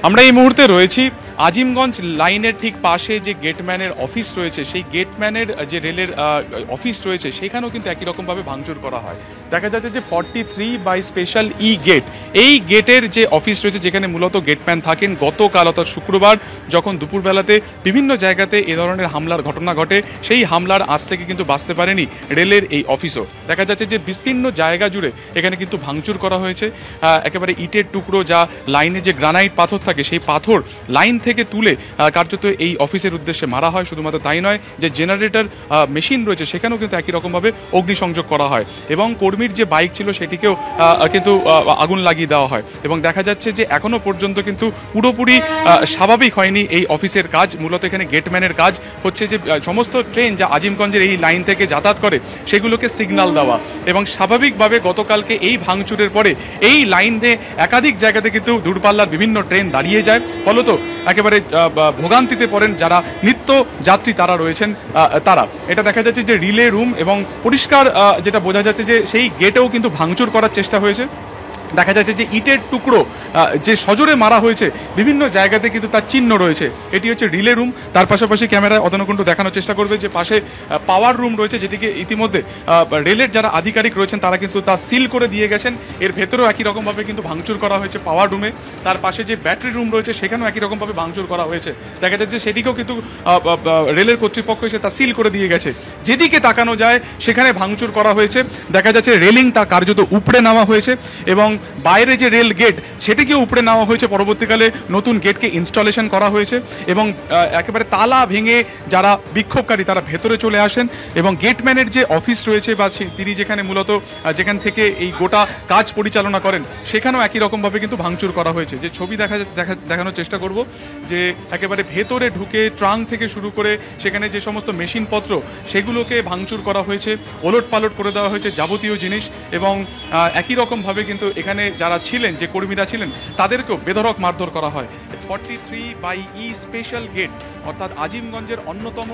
আমরা এই মুহূর্তে রয়েছি আজিমগঞ্জ লাইনের ঠিক পাশে যে গেটম্যানের অফিস রয়েছে, সেই গেটম্যানের যে রেলের অফিস রয়েছে সেখানেও কিন্তু একই রকমভাবে ভাঙচুর করা হয়। দেখা যাচ্ছে যে 43 বাই স্পেশাল ই গেট, এই গেটের যে অফিস রয়েছে যেখানে মূলত গেটম্যান থাকেন, গতকাল অর্থাৎ শুক্রবার যখন দুপুরবেলাতে বিভিন্ন জায়গাতে এ ধরনের হামলার ঘটনা ঘটে, সেই হামলার আজ থেকে কিন্তু বাঁচতে পারেনি রেলের এই অফিসও। দেখা যাচ্ছে যে বিস্তীর্ণ জায়গা জুড়ে এখানে কিন্তু ভাঙচুর করা হয়েছে। একেবারে ইটের টুকরো, যা লাইনে যে গ্রানাইট পাথর থাকে সেই পাথর লাইন থেকে তুলে কার্যত এই অফিসের উদ্দেশ্যে মারা হয়। শুধুমাত্র তাই নয়, যে জেনারেটর মেশিন রয়েছে সেখানেও কিন্তু একই রকমভাবে অগ্নিসংযোগ করা হয় এবং কর্মীর যে বাইক ছিল সেটিকেও কিন্তু আগুন লাগিয়ে দেওয়া হয়। এবং দেখা যাচ্ছে যে এখনও পর্যন্ত কিন্তু পুরোপুরি স্বাভাবিক হয়নি এই অফিসের কাজ। মূলত এখানে গেটম্যানের কাজ হচ্ছে যে সমস্ত ট্রেন যা আজিমগঞ্জের এই লাইন থেকে যাতায়াত করে সেগুলোকে সিগন্যাল দেওয়া, এবং স্বাভাবিকভাবে গতকালকে এই ভাঙচুরের পরে এই লাইনে একাধিক জায়গাতে কিন্তু দূরপাল্লার বিভিন্ন ট্রেন দাঁড়িয়ে যায়। ফলত একেবারে ভোগান্তিতে পড়েন যারা নিত্য যাত্রী তারা রয়েছেন তারা। এটা দেখা যাচ্ছে যে রিলে রুম, এবং পরিষ্কার যেটা বোঝা যাচ্ছে যে সেই গেটেও কিন্তু ভাঙচুর করার চেষ্টা হয়েছে। দেখা যাচ্ছে যে ইটের টুকরো যে সজোরে মারা হয়েছে বিভিন্ন জায়গাতে কিন্তু তার চিহ্ন রয়েছে। এটি হচ্ছে রিলে রুম। তার পাশাপাশি ক্যামেরায় অদনকুণ্ড দেখানোর চেষ্টা করবে যে পাশে পাওয়ার রুম রয়েছে, যেটিকে ইতিমধ্যে রেলের যারা আধিকারিক রয়েছেন তারা কিন্তু তা সিল করে দিয়ে গেছেন। এর ভেতরেও একই রকমভাবে কিন্তু ভাঙচুর করা হয়েছে পাওয়ার রুমে। তার পাশে যে ব্যাটারি রুম রয়েছে সেখানেও একই রকমভাবে ভাঙচুর করা হয়েছে। দেখা যাচ্ছে সেটিকেও কিন্তু রেলের কর্তৃপক্ষ এসে তা সিল করে দিয়ে গেছে। যেদিকে তাকানো যায় সেখানে ভাঙচুর করা হয়েছে। দেখা যাচ্ছে রেলিং তা কার্যত উপড়ে নেওয়া হয়েছে, এবং বাইরে যে রেল গেট সেটিকে উপড়ে নেওয়া হয়েছে। পরবর্তীকালে নতুন গেটকে ইনস্টলেশন করা হয়েছে, এবং একেবারে তালা ভেঙে যারা বিক্ষোভকারী তারা ভেতরে চলে আসেন, এবং গেটম্যানের যে অফিস রয়েছে বা তিনি যেখানে মূলত যেখান থেকে এই গোটা কাজ পরিচালনা করেন সেখানেও একই রকমভাবে কিন্তু ভাঙচুর করা হয়েছে। যে ছবি দেখানোর চেষ্টা করব, যে একেবারে ভেতরে ঢুকে ট্রাঙ্ক থেকে শুরু করে সেখানে যে সমস্ত মেশিনপত্র সেগুলোকে ভাঙচুর করা হয়েছে, ওলট পালট করে দেওয়া হয়েছে যাবতীয় জিনিস, এবং একই রকমভাবে কিন্তু এখানে যারা ছিলেন, যে কর্মীরা ছিলেন, তাদেরকেও বেধড়ক মারধর করা হয়। 43 বাই ই স্পেশাল গেট অর্থাৎ আজিমগঞ্জের অন্যতম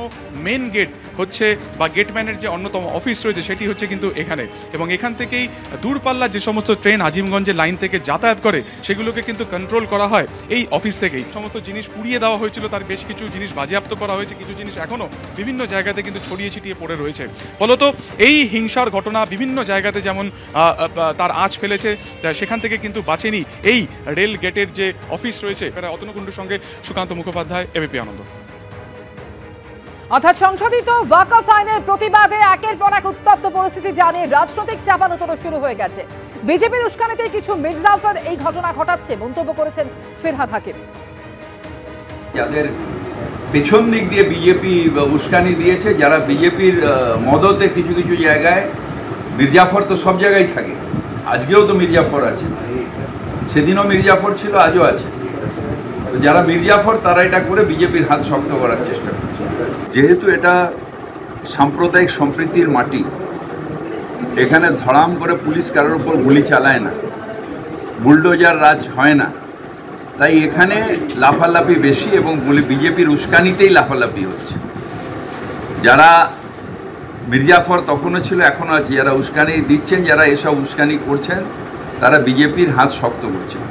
মেন গেট হচ্ছে, বা গেটম্যানের যে অন্যতম অফিস রয়েছে সেটি হচ্ছে কিন্তু এখানে। এবং এখান থেকেই দূরপাল্লার যে সমস্ত ট্রেন আজিমগঞ্জের লাইন থেকে যাতায়াত করে সেগুলোকে কিন্তু কন্ট্রোল করা হয় এই অফিস থেকেই। সমস্ত জিনিস পুড়িয়ে দেওয়া হয়েছিল, তার বেশ কিছু জিনিস বাজেয়াপ্ত করা হয়েছে, কিছু জিনিস এখনও বিভিন্ন জায়গাতে কিন্তু ছড়িয়ে ছিটিয়ে পড়ে রয়েছে। ফলত এই হিংসার ঘটনা বিভিন্ন জায়গাতে যেমন তার আঁচ ফেলেছে, সেখান থেকে কিন্তু বাঁচেনি এই রেল গেটের যে অফিস রয়েছে। অতনুকুণ্ডুর সঙ্গে সুকান্ত মুখোপাধ্যায়, এবিপি আনন্দ। অর্থাৎ সংশোধিত ওয়াকফ আইনের প্রতিবাদে একের পর এক উত্তপ্ত পরিস্থিতি জানিয়ে রাজনৈতিক চাপানোতর শুরু হয়ে গেছে। বিজেপির উস্কানিতে কিছু মির্জাফর এই ঘটনা ঘটাচ্ছে মন্তব্য করেছেন ফিরহাদ হাকিম। যাদের পেছন দিক দিয়ে বিজেপি উস্কানি দিয়েছে, যারা বিজেপির মদতে কিছু কিছু জায়গায়, মির্জাফর তো সব জায়গায় থাকে, আজকেও তো মির্জাফর আছে, সেদিনও মির্জাফর ছিল, আজও আছে। যারা মির্জাফর তারা এটা করে বিজেপির হাত শক্ত করার চেষ্টা করছে। যেহেতু এটা সাম্প্রদায়িক সম্প্রীতির মাটি, এখানে ধড়াম করে পুলিশ কারোর উপর গুলি চালায় না, বুলডোজার রাজ হয় না, তাই এখানে লাফালাফি বেশি, এবং বিজেপির উস্কানিতেই লাফালাফি হচ্ছে। যারা মির্জাফর তখনও ছিল, এখনও আছে, যারা উস্কানি দিচ্ছেন, যারা এসব উস্কানি করছেন, তারা বিজেপির হাত শক্ত করছেন।